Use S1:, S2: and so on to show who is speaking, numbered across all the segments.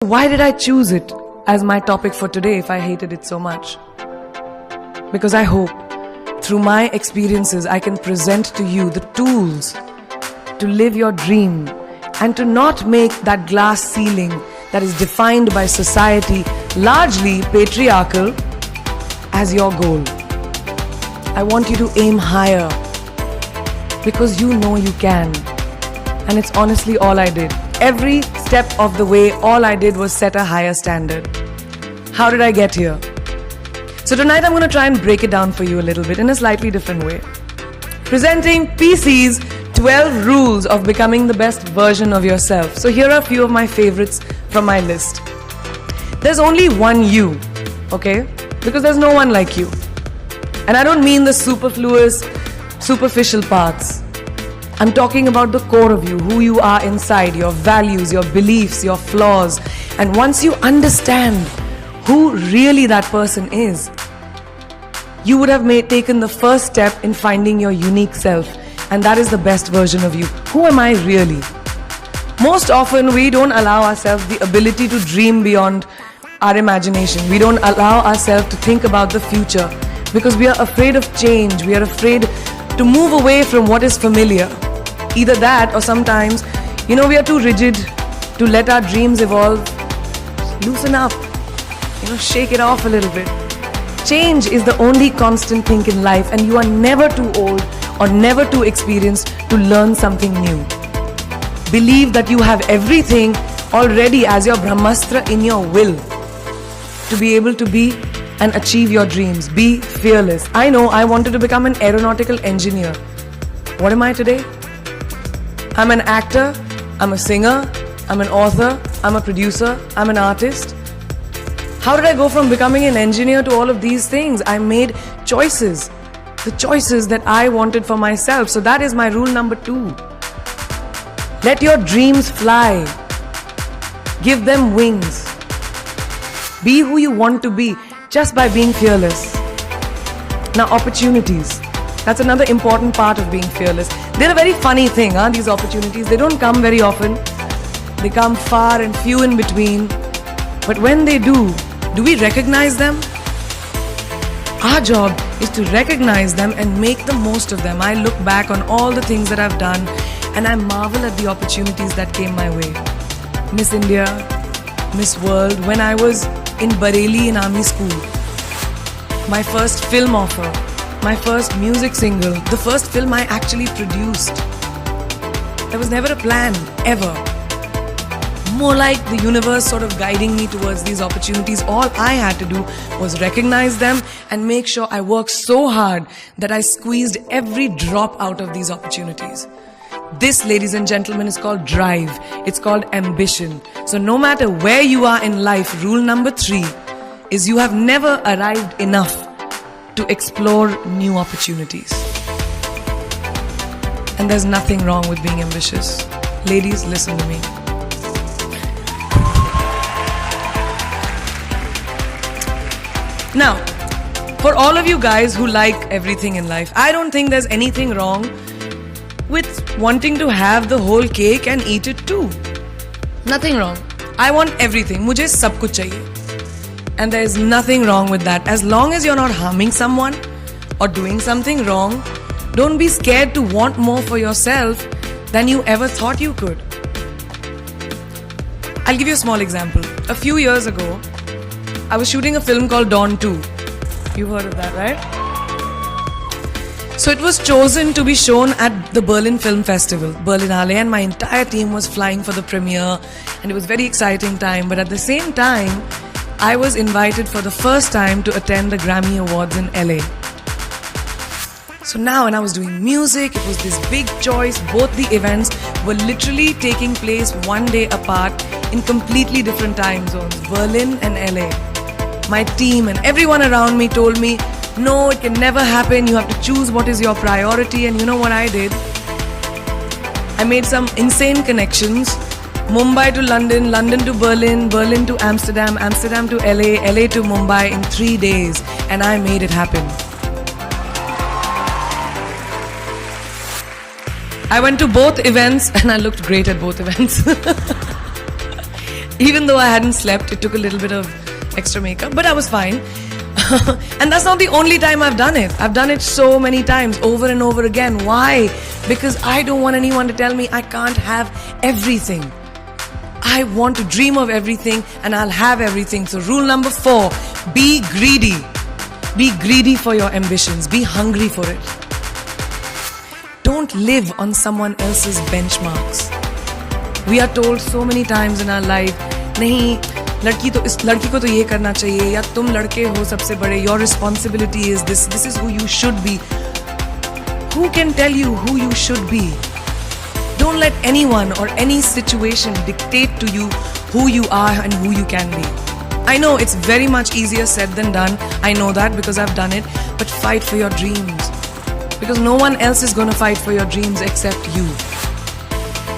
S1: Why did I choose it as my topic for today if I hated it so much? Because I hope through my experiences I can present to you the tools to live your dream and to not make that glass ceiling that is defined by society, largely patriarchal, as your goal. I want you to aim higher because you know you can. And it's honestly all I did. Every step of the way, all I did was set a higher standard. How did I get here? So tonight I'm going to try and break it down for you a little bit in a slightly different way. Presenting PC's 12 rules of becoming the best version of yourself. So here are a few of my favorites from my list. There's only one you, okay? Because there's no one like you. And I don't mean the superfluous, superficial parts. I'm talking about the core of you, who you are inside, your values, your beliefs, your flaws. And once you understand who really that person is, you would have taken the first step in finding your unique self. And that is the best version of you. Who am I really? Most often, we don't allow ourselves the ability to dream beyond our imagination. We don't allow ourselves to think about the future because we are afraid of change. We are afraid to move away from what is familiar. Either that or sometimes, we are too rigid to let our dreams evolve. Loosen up, shake it off a little bit. Change is the only constant thing in life, and you are never too old or never too experienced to learn something new. Believe that you have everything already as your Brahmastra in your will to be able to be and achieve your dreams. Be fearless. I know I wanted to become an aeronautical engineer. What am I today? I'm an actor, I'm a singer, I'm an author, I'm a producer, I'm an artist. How did I go from becoming an engineer to all of these things? I made choices, the choices that I wanted for myself. So that is my rule number 2. Let your dreams fly. Give them wings. Be who you want to be just by being fearless. Now, opportunities. That's another important part of being fearless. They're a very funny thing, these opportunities. They don't come very often. They come far and few in between. But when they do we recognize them? Our job is to recognize them and make the most of them. I look back on all the things that I've done and I marvel at the opportunities that came my way. Miss India, Miss World, when I was in Bareilly in army school. My first film offer. My first music single, the first film I actually produced. There was never a plan, ever. More like the universe sort of guiding me towards these opportunities. All I had to do was recognize them and make sure I worked so hard that I squeezed every drop out of these opportunities. This, ladies and gentlemen, is called drive. It's called ambition. So no matter where you are in life, rule number 3 is you have never arrived enough to explore new opportunities. And there's nothing wrong with being ambitious. Ladies, listen to me. Now, for all of you guys who like everything in life, I don't think there's anything wrong with wanting to have the whole cake and eat it too. Nothing wrong. I want everything. Mujhe sab kuch chahiye. And there is nothing wrong with that. As long as you're not harming someone or doing something wrong, don't be scared to want more for yourself than you ever thought you could. I'll give you a small example. A few years ago, I was shooting a film called Dawn 2. You've heard of that, right? So it was chosen to be shown at the Berlin Film Festival, Berlinale, and my entire team was flying for the premiere, and it was a very exciting time. But at the same time, I was invited for the first time to attend the Grammy Awards in LA. So now when I was doing music, it was this big choice. Both the events were literally taking place one day apart in completely different time zones, Berlin and LA. My team and everyone around me told me, no, it can never happen. You have to choose what is your priority. And you know what I did? I made some insane connections. Mumbai to London, London to Berlin, Berlin to Amsterdam, Amsterdam to LA, LA to Mumbai in 3 days. And I made it happen. I went to both events and I looked great at both events. Even though I hadn't slept, it took a little bit of extra makeup, but I was fine. And that's not the only time I've done it. I've done it so many times, over and over again. Why? Because I don't want anyone to tell me I can't have everything. I want to dream of everything and I'll have everything. So rule number 4, be greedy. Be greedy for your ambitions. Be hungry for it. Don't live on someone else's benchmarks. We are told so many times in our life, नहीं लड़की तो इस लड़की को तो ये करना चाहिए, या तुम लड़के हो सबसे बड़े, your responsibility is this is who you should be. Who can tell you who you should be? Don't let anyone or any situation dictate to you who you are and who you can be. I know it's very much easier said than done. I know that because I've done it. But fight for your dreams. Because no one else is going to fight for your dreams except you.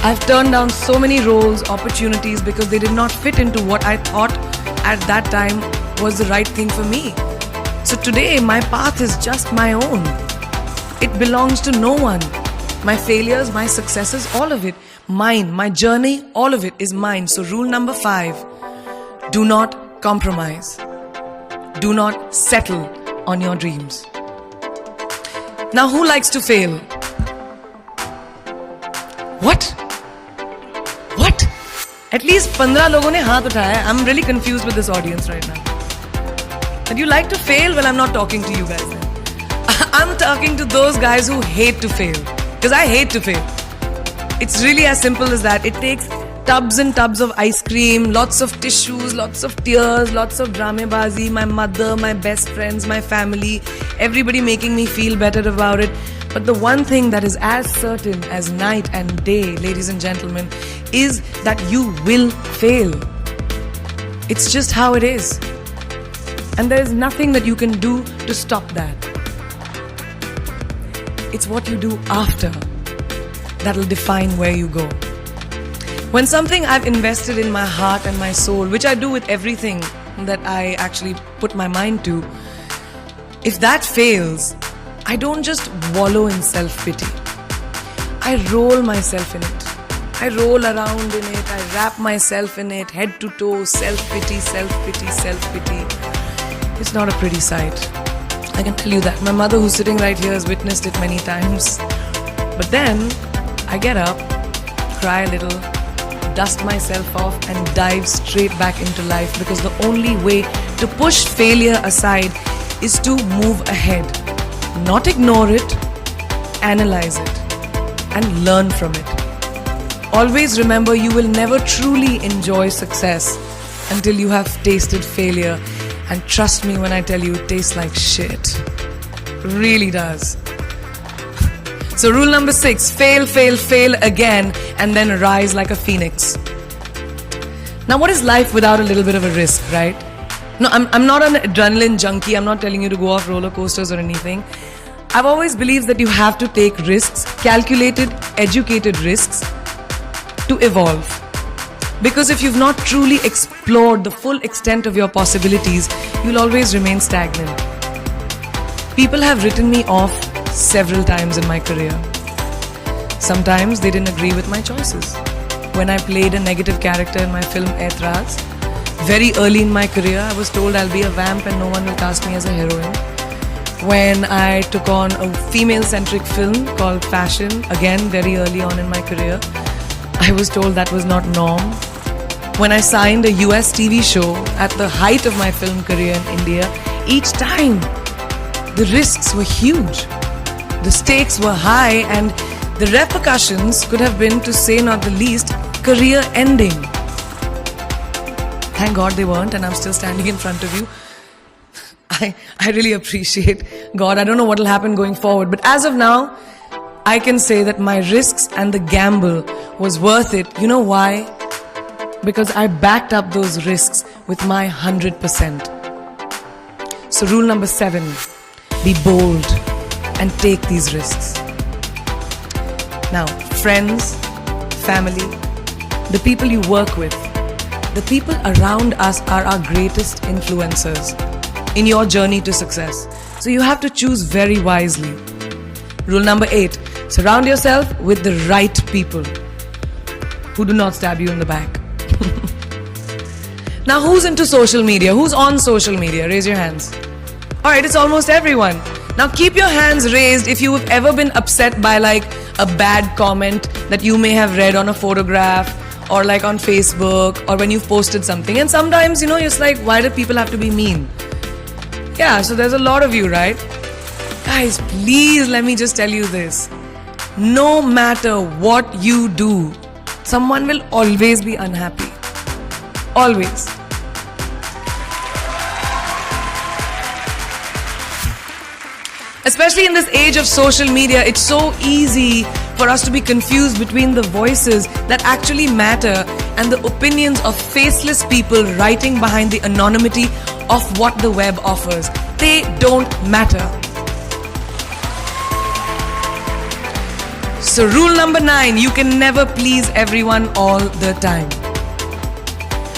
S1: I've turned down so many roles, opportunities because they did not fit into what I thought at that time was the right thing for me. So today my path is just my own. It belongs to no one. My failures, my successes, all of it, mine. My journey, all of it is mine. So rule number 5, do not compromise. Do not settle on your dreams. Now, who likes to fail? What? At least 15 लोगों ने हाथ उठाया. I'm really confused with this audience right now. And you like to fail? Well, I'm not talking to you guys then. I'm talking to those guys who hate to fail. Because I hate to fail. It's really as simple as that. It takes tubs and tubs of ice cream, lots of tissues, lots of tears, lots of dramabazi, my mother, my best friends, my family, everybody making me feel better about it. But the one thing that is as certain as night and day, ladies and gentlemen, is that you will fail. It's just how it is. And there is nothing that you can do to stop that. It's what you do after that'll define where you go. When something I've invested in my heart and my soul, which I do with everything that I actually put my mind to, if that fails, I don't just wallow in self-pity. I roll myself in it. I roll around in it. I wrap myself in it, head to toe, self-pity, self-pity, self-pity. It's not a pretty sight. I can tell you that. My mother, who's sitting right here, has witnessed it many times. But then, I get up, cry a little, dust myself off and dive straight back into life, because the only way to push failure aside is to move ahead. Not ignore it, analyze it, and learn from it. Always remember, you will never truly enjoy success until you have tasted failure. And trust me when I tell you, it tastes like shit. Really does. So rule number 6, fail, fail, fail again, and then rise like a phoenix. Now, what is life without a little bit of a risk, right? No, I'm not an adrenaline junkie. I'm not telling you to go off roller coasters or anything. I've always believed that you have to take risks, calculated, educated risks, to evolve. Because if you've not truly explored the full extent of your possibilities, you'll always remain stagnant. People have written me off several times in my career. Sometimes they didn't agree with my choices. When I played a negative character in my film Aitraz, very early in my career, I was told I'll be a vamp and no one will cast me as a heroine. When I took on a female-centric film called Fashion, again very early on in my career, I was told that was not norm. When I signed a US TV show at the height of my film career in India, each time the risks were huge. The stakes were high and the repercussions could have been, to say not the least, career ending. Thank God they weren't, and I'm still standing in front of you. I really appreciate God. I don't know what will happen going forward, but as of now, I can say that my risks and the gamble was worth it. You know why? Because I backed up those risks with my 100%. So rule number 7, be bold and take these risks. Now, friends, family, the people you work with, the people around us are our greatest influencers in your journey to success. So you have to choose very wisely. Rule number 8, surround yourself with the right people who do not stab you in the back. Now, who's into social media? Who's on social media? Raise your hands. Alright, it's almost everyone. Now, keep your hands raised if you've ever been upset by like a bad comment that you may have read on a photograph or like on Facebook or when you've posted something. And sometimes, you're just like, why do people have to be mean? Yeah, so there's a lot of you, right? Guys, please let me just tell you this. No matter what you do, someone will always be unhappy. Always. Especially in this age of social media, it's so easy for us to be confused between the voices that actually matter and the opinions of faceless people writing behind the anonymity of what the web offers. They don't matter. So rule number 9, you can never please everyone all the time.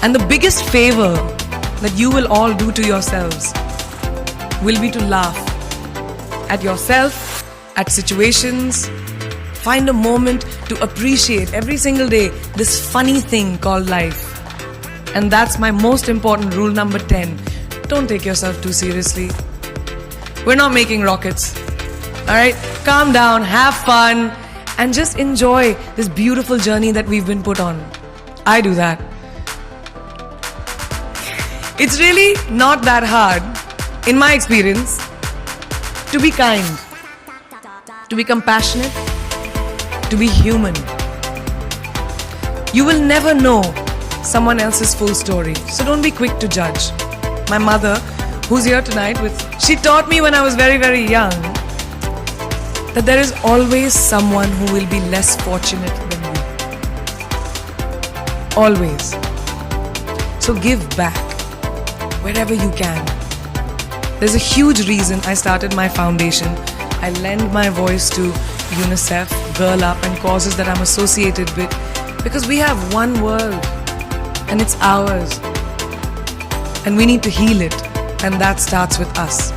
S1: And the biggest favor that you will all do to yourselves will be to laugh at yourself, at situations. Find a moment to appreciate every single day this funny thing called life. And that's my most important rule number 10. Don't take yourself too seriously. We're not making rockets. Alright? Calm down, have fun, and just enjoy this beautiful journey that we've been put on. I do that. It's really not that hard, in my experience, to be kind, to be compassionate, to be human. You will never know someone else's full story, so don't be quick to judge. My mother, who's here tonight, she taught me when I was very, very young that there is always someone who will be less fortunate than you. Always. So give back wherever you can. There's a huge reason I started my foundation. I lend my voice to UNICEF, Girl Up, and causes that I'm associated with because we have one world and it's ours. And we need to heal it, and that starts with us.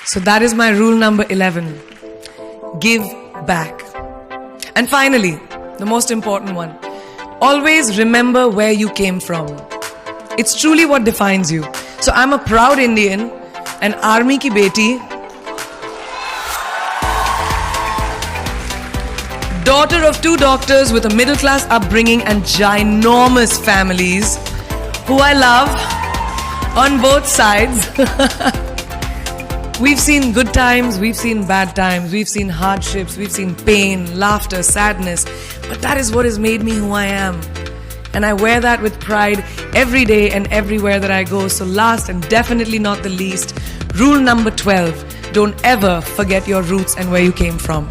S1: So that is my rule number 11. Give back. And finally, the most important one. Always remember where you came from. It's truly what defines you. So I'm a proud Indian, an army ki beti, daughter of 2 doctors with a middle class upbringing and ginormous families who I love on both sides. We've seen good times, we've seen bad times, we've seen hardships, we've seen pain, laughter, sadness. But that is what has made me who I am. And I wear that with pride every day and everywhere that I go. So last and definitely not the least, rule number 12. Don't ever forget your roots and where you came from.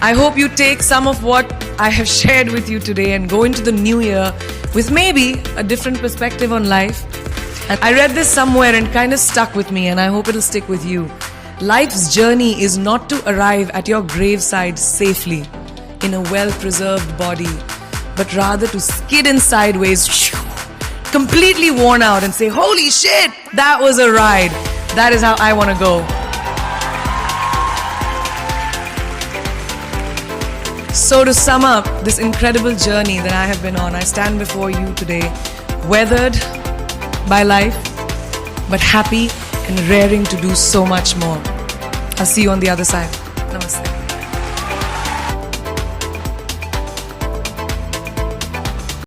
S1: I hope you take some of what I have shared with you today and go into the new year with maybe a different perspective on life. And I read this somewhere and kind of stuck with me, and I hope it'll stick with you. Life's journey is not to arrive at your graveside safely in a well-preserved body, but rather to skid in sideways, completely worn out, and say, holy shit, that was a ride. That is how I want to go. So to sum up this incredible journey that I have been on, I stand before you today, weathered by life, but happy and raring to do so much more. I'll see you on the other side.